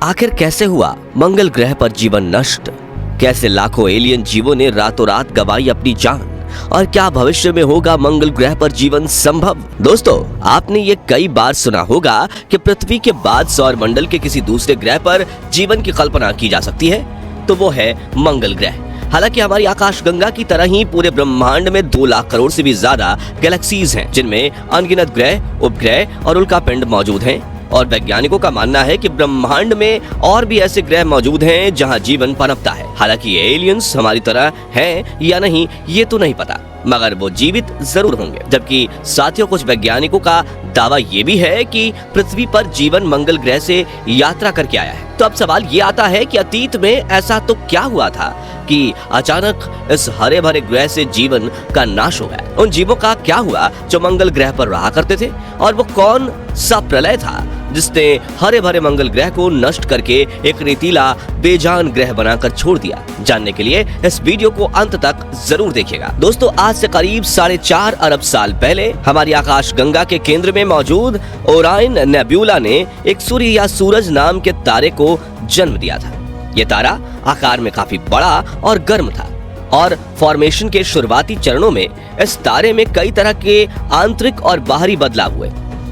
आखिर कैसे हुआ मंगल ग्रह पर जीवन नष्ट? कैसे लाखों एलियन जीवों ने रातों रात गंवाई अपनी जान? और क्या भविष्य में होगा मंगल ग्रह पर जीवन संभव? दोस्तों, आपने ये कई बार सुना होगा कि पृथ्वी के बाद सौर मंडल के किसी दूसरे ग्रह पर जीवन की कल्पना की जा सकती है, तो वो है मंगल ग्रह। हालांकि हमारी आकाशगंगा की तरह ही पूरे ब्रह्मांड में 2 लाख करोड़ से भी ज्यादा गैलेक्सीज हैं, जिनमें अनगिनत ग्रह, उपग्रह और उल्कापिंड मौजूद हैं। और वैज्ञानिकों का मानना है कि ब्रह्मांड में और भी ऐसे ग्रह मौजूद हैं जहां जीवन पनपता है। हालांकि ये एलियंस हमारी तरह हैं या नहीं, ये तो नहीं पता, मगर वो जीवित जरूर होंगे। जबकि साथियों, कुछ वैज्ञानिकों का दावा ये भी है कि पृथ्वी पर जीवन मंगल ग्रह से यात्रा करके आया है। तो अब सवाल ये आता है कि अतीत में ऐसा तो क्या हुआ था कि अचानक इस हरे भरे ग्रह से जीवन का नाश हो गया? उन जीवों का क्या हुआ जो मंगल ग्रह पर रहा करते थे? और वो कौन सा प्रलय था जिसने हरे भरे मंगल ग्रह को नष्ट करके एक रेतीला बेजान ग्रह बनाकर छोड़ दिया? जानने के लिए इस वीडियो को अंत तक जरूर देखिएगा। दोस्तों, आज से करीब 4.5 अरब साल पहले हमारी आकाशगंगा के केंद्र में मौजूद ओराइन नेब्यूला ने एक सूर्य या सूरज नाम के तारे को जन्म दिया था। ये तारा आकार में काफी बड़ा और गर्म था और फॉर्मेशन के शुरुआती चरणों में इस तारे में कई तरह के आंतरिक और बाहरी बदलाव हुए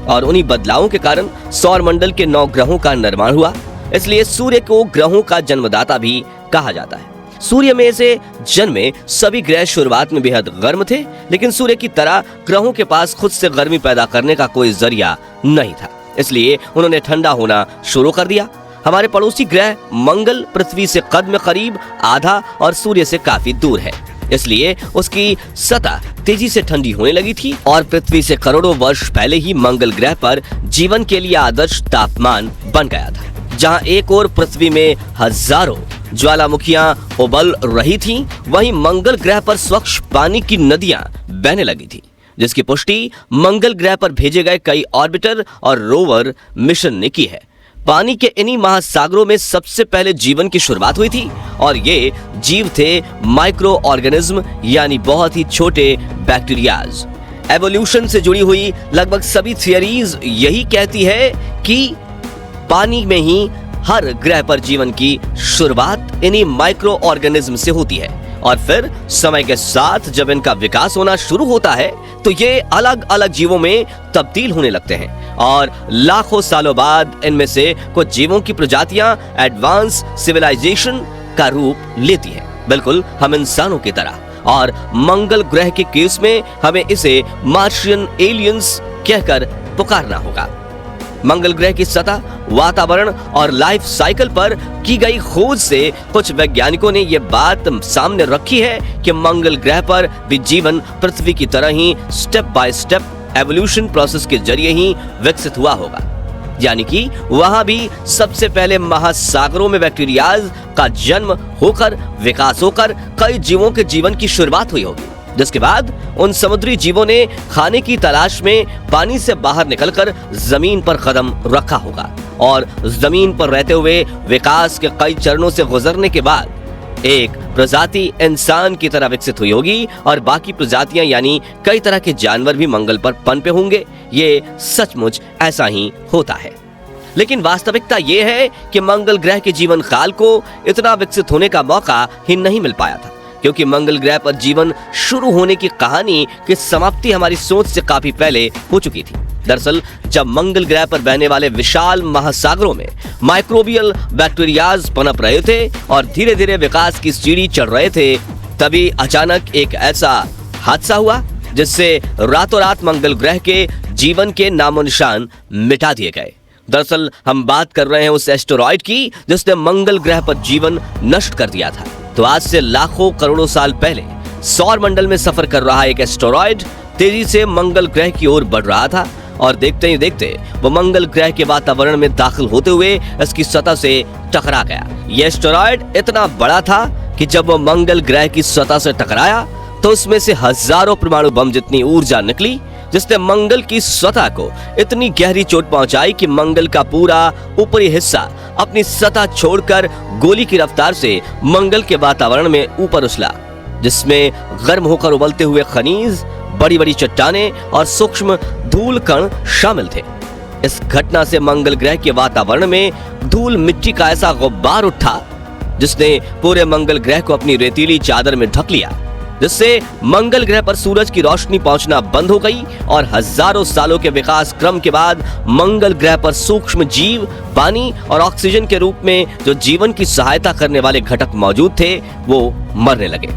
और उन्हीं बदलावों के कारण सौर मंडल के 9 ग्रहों का निर्माण हुआ। इसलिए सूर्य को ग्रहों का जन्मदाता भी कहा जाता है। सूर्य में से जन्मे सभी ग्रह शुरुआत में बेहद गर्म थे, लेकिन सूर्य की तरह ग्रहों के पास खुद से गर्मी पैदा करने का कोई जरिया नहीं था। इसलिए उन्होंने ठंडा होना शुरू कर दिया। हमारे पड़ोसी ग्रह मंगल पृथ्वी से कद में करीब आधा और सूर्य से काफी दूर है, इसलिए उसकी सतह तेजी से ठंडी होने लगी थी और पृथ्वी से करोड़ों वर्ष पहले ही मंगल ग्रह पर जीवन के लिए आदर्श तापमान बन गया था। जहां एक ओर पृथ्वी में हजारों ज्वालामुखियां उबल रही थीं, वहीं मंगल ग्रह पर स्वच्छ पानी की नदियां बहने लगी थी, जिसकी पुष्टि मंगल ग्रह पर भेजे गए कई ऑर्बिटर और रोवर मिशन ने की है। पानी के इन्हीं महासागरों में सबसे पहले जीवन की शुरुआत हुई थी और ये जीव थे माइक्रो ऑर्गेनिज्म, यानी बहुत ही छोटे बैक्टीरियाज। एवोल्यूशन से जुड़ी हुई लगभग सभी थियरीज यही कहती है कि पानी में ही हर ग्रह पर जीवन की शुरुआत इन्हीं माइक्रो ऑर्गेनिज्म से होती है और फिर समय के साथ जब इनका विकास होना शुरू होता है तो ये अलग अलग जीवों में तब्दील होने लगते हैं और लाखों सालों बाद इनमें से कुछ जीवों की प्रजातियां एडवांस सिविलाइजेशन का रूप लेती हैं, बिल्कुल हम इंसानों की तरह। और मंगल ग्रह के केस में हमें इसे मार्शियन एलियंस कहकर पुकारना होगा। मंगल ग्रह की सतह, वातावरण और लाइफ साइकिल पर की गई खोज से कुछ वैज्ञानिकों ने यह बात सामने रखी है कि मंगल ग्रह पर भी जीवन पृथ्वी की तरह ही step by step evolution process के जरिए ही विकसित हुआ होगा। यानी कि वहां भी सबसे पहले महासागरों में बैक्टीरियाज का जन्म होकर, विकास होकर कई जीवों के जीवन की शुरुआत हुई होगी, जिसके बाद उन समुद्री जीवों ने खाने की तलाश में पानी से बाहर निकलकर जमीन पर कदम रखा होगा और जमीन पर रहते हुए विकास के कई चरणों से गुजरने के बाद एक प्रजाति इंसान की तरह विकसित हुई होगी और बाकी प्रजातियां यानी कई तरह के जानवर भी मंगल पर पनपे होंगे। ये सचमुच ऐसा ही होता है, लेकिन वास्तविकता ये है कि मंगल ग्रह के जीवन काल को इतना विकसित होने का मौका ही नहीं मिल पाया था, क्योंकि मंगल ग्रह पर जीवन शुरू होने की कहानी की समाप्ति हमारी सोच से काफी पहले हो चुकी थी। दरअसल जब मंगल ग्रह पर बहने वाले विशाल महासागरों में माइक्रोबियल बैक्टीरियाज पनप रहे थे और धीरे धीरे विकास की सीढ़ी चढ़ रहे थे, तभी अचानक एक ऐसा हादसा हुआ जिससे रातों रात मंगल ग्रह के जीवन के नामो निशान मिटा दिए गए। दरअसल हम बात कर रहे हैं उस एस्टेरॉयड की जिसने मंगल ग्रह पर जीवन नष्ट कर दिया था। तो आज से लाखों करोड़ों साल पहले सौर मंडल में सफर कर रहा एक एस्टेरॉयड तेजी से मंगल ग्रह की ओर बढ़ रहा था और देखते ही देखते वो मंगल ग्रह के वातावरण में दाखिल होते हुए इसकी सतह से टकरा गया। यह एस्टेरॉयड इतना बड़ा था कि जब वो मंगल ग्रह की सतह से टकराया तो उसमें से हजारों परमाणु बम जितनी ऊर्जा निकली, जिसने मंगल की सतह को इतनी गहरी चोट पहुंचाई कि मंगल का पूरा ऊपरी हिस्सा अपनी सतह छोड़कर गोली की रफ्तार से मंगल के वातावरण में ऊपर उछला, जिसमें गर्म होकर उबलते हुए खनिज, बड़ी बड़ी चट्टानें और सूक्ष्म धूल कण शामिल थे। इस घटना से मंगल ग्रह के वातावरण में धूल मिट्टी का ऐसा गुब्बार उठा जिसने पूरे मंगल ग्रह को अपनी रेतीली चादर में ढक लिया, जिससे मंगल ग्रह पर सूरज की रोशनी पहुंचना बंद हो गई और हजारों सालों के विकास क्रम के बाद मंगल ग्रह पर सूक्ष्म जीव, पानी और ऑक्सीजन के रूप में जो जीवन की सहायता करने वाले घटक मौजूद थे वो मरने लगे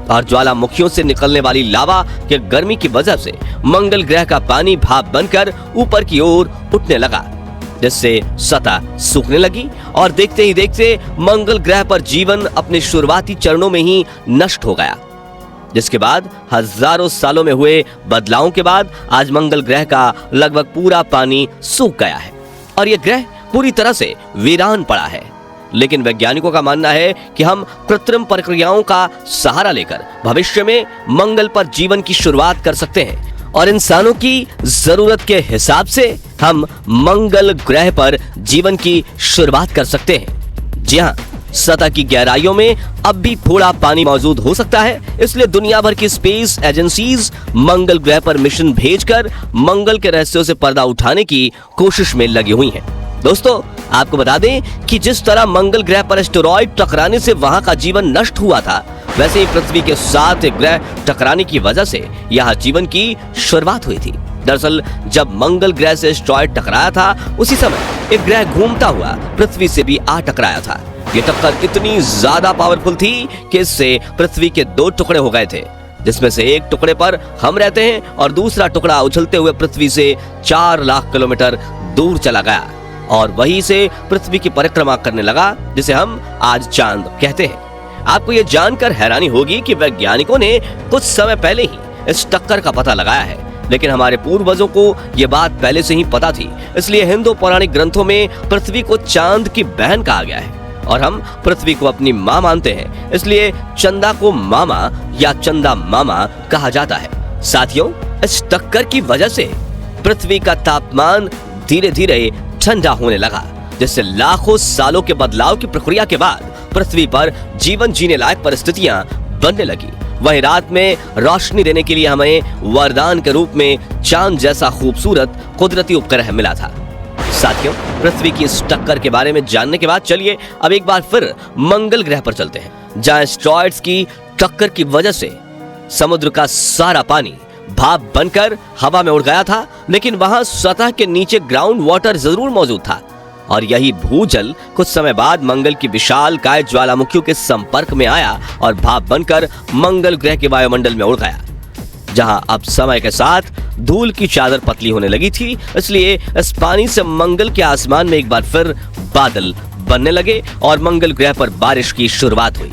और ज्वालामुखियों से निकलने वाली लावा के गर्मी की वजह से मंगल ग्रह का पानी भाप बनकर ऊपर की ओर उठने लगा, जिससे सतह सूखने लगी और देखते ही देखते मंगल ग्रह पर जीवन अपने शुरुआती चरणों में ही नष्ट हो गया। जिसके बाद हजारों सालों में हुए बदलावों के बाद आज मंगल ग्रह का लगभग पूरा पानी सूख गया है और यह ग्रह पूरी तरह से वीरान पड़ा है। लेकिन वैज्ञानिकों का मानना है कि हम कृत्रिम प्रक्रियाओं का सहारा लेकर भविष्य में मंगल पर जीवन की शुरुआत कर सकते हैं और इंसानों की जरूरत के हिसाब से हम मंगल ग्रह पर जीवन की शुरुआत कर सकते हैं। जी हाँ, सतह की गहराइयों में अब भी थोड़ा पानी मौजूद हो सकता है, इसलिए दुनिया भर की स्पेस एजेंसीज मंगल ग्रह पर मिशन भेजकर मंगल के रहस्यों से पर्दा उठाने की कोशिश में लगी हुई हैं। दोस्तों, आपको बता दें कि जिस तरह मंगल ग्रह पर एस्टेरॉयड टकराने से वहां का जीवन नष्ट हुआ था, वैसे ही पृथ्वी के साथ एक ग्रह टकराने की वजह से यहाँ जीवन की शुरुआत हुई थी। दरअसल जब मंगल ग्रह से एस्टेरॉयड टकराया था, उसी समय एक ग्रह घूमता हुआ पृथ्वी से भी आ टकराया था। ये टक्कर इतनी ज्यादा पावरफुल थी कि इससे पृथ्वी के 2 टुकड़े हो गए थे, जिसमें से एक टुकड़े पर हम रहते हैं और दूसरा टुकड़ा उछलते हुए पृथ्वी से 4 लाख किलोमीटर दूर चला गया और वहीं से पृथ्वी की परिक्रमा करने लगा, जिसे हम आज चांद कहते हैं। आपको ये जानकर हैरानी होगी कि वैज्ञानिकों ने कुछ समय पहले ही इस टक्कर का पता लगाया है, लेकिन हमारे पूर्वजों को ये बात पहले से ही पता थी। इसलिए हिंदू पौराणिक ग्रंथों में पृथ्वी को चांद की बहन कहा गया है और हम पृथ्वी को अपनी माँ मानते हैं, इसलिए चंदा को मामा या चंदा मामा कहा जाता है। साथियों, इस टक्कर की वजह से पृथ्वी का तापमान धीरे धीरे ठंडा होने लगा, जिससे लाखों सालों के बदलाव की प्रक्रिया के बाद पृथ्वी पर जीवन जीने लायक परिस्थितियां बनने लगी। वहीं रात में रोशनी देने के लिए हमें वरदान के रूप में चांद जैसा खूबसूरत कुदरती उपग्रह मिला था। साथियों, पृथ्वी की इस टक्कर के बारे में जानने के बाद चलिए अब एक बार फिर मंगल ग्रह पर चलते हैं, जहां एस्टेरॉयड्स की टक्कर की वजह से समुद्र का सारा पानी भाप बनकर हवा में उड़ गया था, लेकिन वहां सतह के नीचे ग्राउंड वाटर जरूर मौजूद था और यही भूजल कुछ समय बाद मंगल की विशालकाय ज्वालामुखियों के संपर्क में आया और भाप बनकर मंगल ग्रह के वायुमंडल में उड़ गया, जहां अब समय के साथ धूल की चादर पतली होने लगी थी। इसलिए इस पानी से मंगल के आसमान में एक बार फिर बादल बनने लगे और मंगल ग्रह पर बारिश की शुरुआत हुई।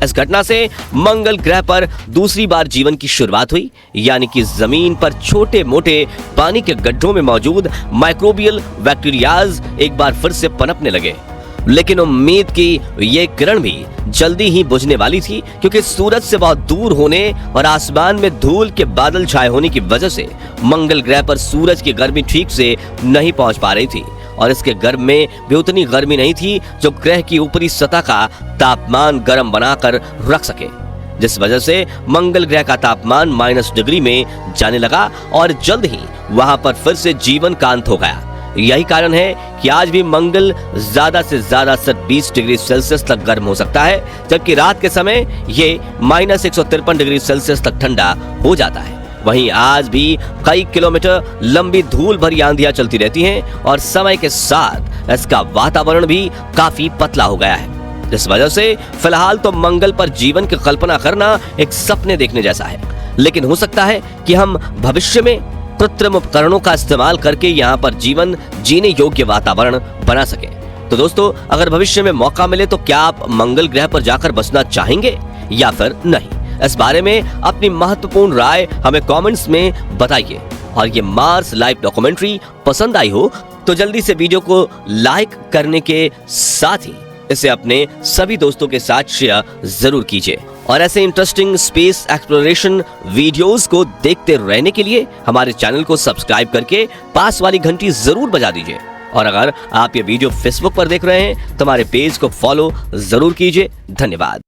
इस घटना से मंगल ग्रह पर दूसरी बार जीवन की शुरुआत हुई, यानी कि जमीन पर छोटे मोटे पानी के गड्ढों में मौजूद माइक्रोबियल बैक्टीरियाज एक बार फिर से पनपने लगे। लेकिन उम्मीद की ये किरण भी जल्दी ही बुझने वाली थी, क्योंकि सूरज से बहुत दूर होने और आसमान में धूल के बादल छाए होने की वजह से मंगल ग्रह पर सूरज की गर्मी ठीक से नहीं पहुंच पा रही थी और इसके गर्भ में भी उतनी गर्मी नहीं थी जो ग्रह की ऊपरी सतह का तापमान गर्म बनाकर रख सके, जिस वजह से मंगल ग्रह का तापमान -डिग्री में जाने लगा और जल्द ही वहां पर फिर से जीवन का अंत हो गया। यही कारण है कि आज भी मंगल ज्यादा से ज्यादा 20 डिग्री सेल्सियस तक गर्म हो सकता है, जबकि रात के समय ये -153 डिग्री सेल्सियस तक ठंडा हो जाता है। वहीं आज भी कई किलोमीटर लंबी धूल भरी आंधियां चलती रहती हैं और समय के साथ इसका वातावरण भी काफी पतला हो गया है, जिस वजह से फिलहाल तो मंगल पर जीवन की कल्पना करना एक सपने देखने जैसा है। लेकिन हो सकता है कि हम भविष्य में कृत्रिम उपकरणों का इस्तेमाल करके यहाँ पर जीवन जीने योग्य वातावरण बना सके। तो दोस्तों, अगर भविष्य में मौका मिले तो क्या आप मंगल ग्रह पर जाकर बसना चाहेंगे या फिर नहीं? इस बारे में अपनी महत्वपूर्ण राय हमें कमेंट्स में बताइए। और ये मार्स लाइव डॉक्यूमेंट्री पसंद आई हो तो जल्दी से वीडियो को लाइक करने के साथ ही इसे अपने सभी दोस्तों के साथ शेयर जरूर कीजिए। और ऐसे इंटरेस्टिंग स्पेस एक्सप्लोरेशन वीडियोस को देखते रहने के लिए हमारे चैनल को सब्सक्राइब करके पास वाली घंटी जरूर बजा दीजिए। और अगर आप ये वीडियो फेसबुक पर देख रहे हैं तो हमारे पेज को फॉलो जरूर कीजिए। धन्यवाद।